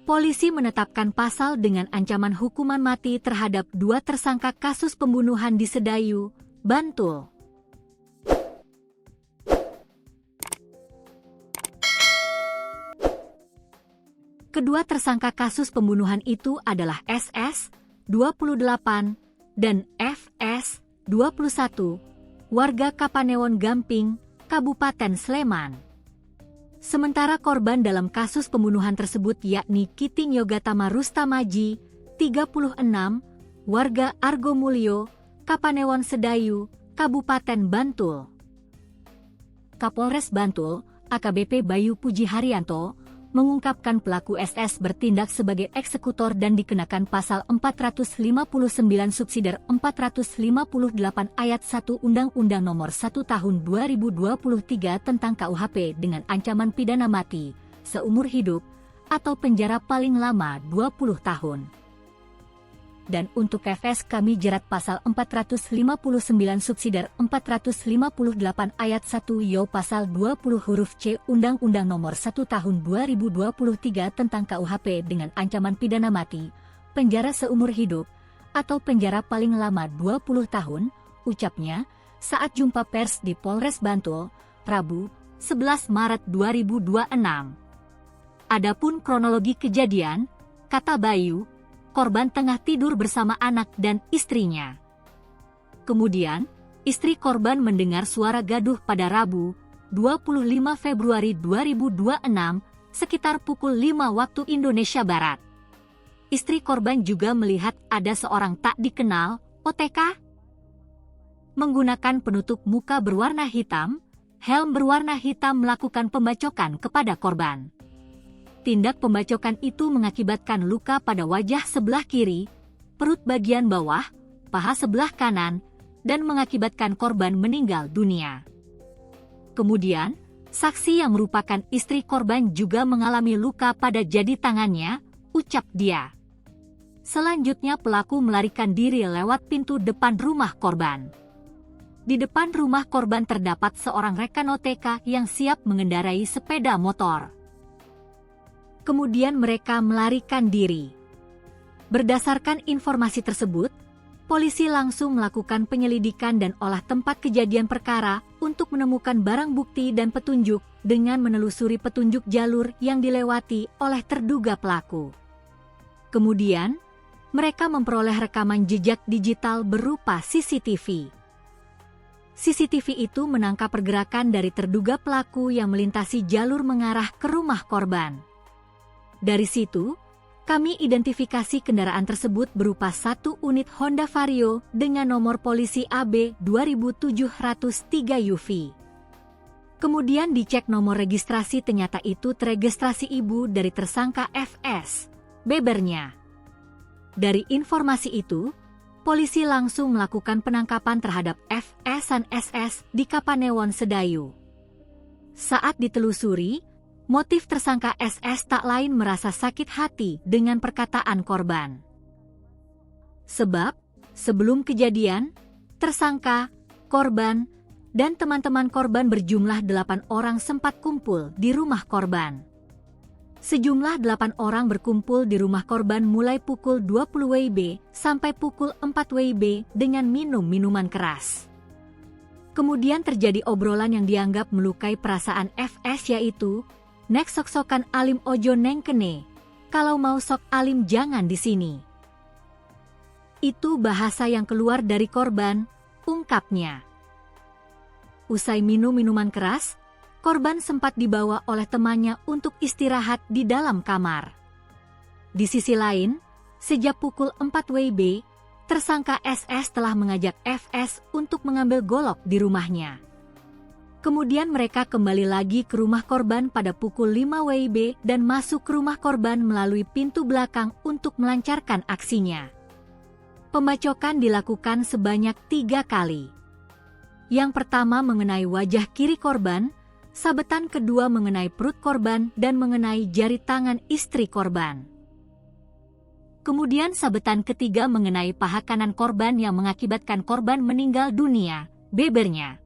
Polisi menetapkan pasal dengan ancaman hukuman mati terhadap 2 tersangka kasus pembunuhan di Sedayu, Bantul. Kedua tersangka kasus pembunuhan itu adalah SS, 28, dan FS, 21, warga Kapanewon Gamping, Kabupaten Sleman. Sementara korban dalam kasus pembunuhan tersebut yakni Kiting Yogatama Rustamaji, 36, warga Argomulyo, Kapanewon Sedayu, Kabupaten Bantul. Kapolres Bantul, AKBP Bayu Puji Haryanto, mengungkapkan pelaku SS bertindak sebagai eksekutor dan dikenakan pasal 459 subsidiar 458 ayat 1 Undang-Undang Nomor 1 Tahun 2023 tentang KUHP dengan ancaman pidana mati, seumur hidup, atau penjara paling lama 20 tahun. Dan untuk FS kami jerat pasal 459 subsidiar 458 ayat 1 YO pasal 20 huruf C Undang-Undang Nomor 1 Tahun 2023 tentang KUHP dengan ancaman pidana mati, penjara seumur hidup, atau penjara paling lama 20 tahun, ucapnya, saat jumpa pers di Polres Bantul, Rabu, 11 Maret 2026. Adapun kronologi kejadian, kata Bayu, korban tengah tidur bersama anak dan istrinya. Kemudian, istri korban mendengar suara gaduh pada Rabu, 25 Februari 2026, sekitar pukul 5 waktu Indonesia Barat. Istri korban juga melihat ada seorang tak dikenal, OTK, menggunakan penutup muka berwarna hitam, helm berwarna hitam melakukan pembacokan kepada korban. Tindak pembacokan itu mengakibatkan luka pada wajah sebelah kiri, perut bagian bawah, paha sebelah kanan, dan mengakibatkan korban meninggal dunia. Kemudian, saksi yang merupakan istri korban juga mengalami luka pada jari tangannya, ucap dia. Selanjutnya pelaku melarikan diri lewat pintu depan rumah korban. Di depan rumah korban terdapat seorang rekan OTK yang siap mengendarai sepeda motor. Kemudian mereka melarikan diri. Berdasarkan informasi tersebut, polisi langsung melakukan penyelidikan dan olah tempat kejadian perkara untuk menemukan barang bukti dan petunjuk dengan menelusuri petunjuk jalur yang dilewati oleh terduga pelaku. Kemudian, mereka memperoleh rekaman jejak digital berupa CCTV. CCTV itu menangkap pergerakan dari terduga pelaku yang melintasi jalur mengarah ke rumah korban. Dari situ, kami identifikasi kendaraan tersebut berupa 1 unit Honda Vario dengan nomor polisi AB 2703 UV. Kemudian dicek nomor registrasi, ternyata itu teregistrasi ibu dari tersangka FS, bebernya. Dari informasi itu, polisi langsung melakukan penangkapan terhadap FS dan SS di Kapanewon Sedayu. Saat ditelusuri, motif tersangka SS tak lain merasa sakit hati dengan perkataan korban. Sebab, sebelum kejadian, tersangka, korban, dan teman-teman korban berjumlah 8 orang sempat kumpul di rumah korban. Sejumlah 8 orang berkumpul di rumah korban mulai pukul 20 WIB sampai pukul 4 WIB dengan minum minuman keras. Kemudian terjadi obrolan yang dianggap melukai perasaan FS, yaitu, "Nek sok-sokan alim ojo neng kene, kalau mau sok alim jangan di sini." Itu bahasa yang keluar dari korban, ungkapnya. Usai minum minuman keras, korban sempat dibawa oleh temannya untuk istirahat di dalam kamar. Di sisi lain, sejak pukul 4 WIB, tersangka SS telah mengajak FS untuk mengambil golok di rumahnya. Kemudian mereka kembali lagi ke rumah korban pada pukul 5 WIB dan masuk ke rumah korban melalui pintu belakang untuk melancarkan aksinya. Pembacokan dilakukan sebanyak 3 kali. Yang pertama mengenai wajah kiri korban, sabetan kedua mengenai perut korban dan mengenai jari tangan istri korban. Kemudian sabetan ketiga mengenai paha kanan korban yang mengakibatkan korban meninggal dunia, bebernya.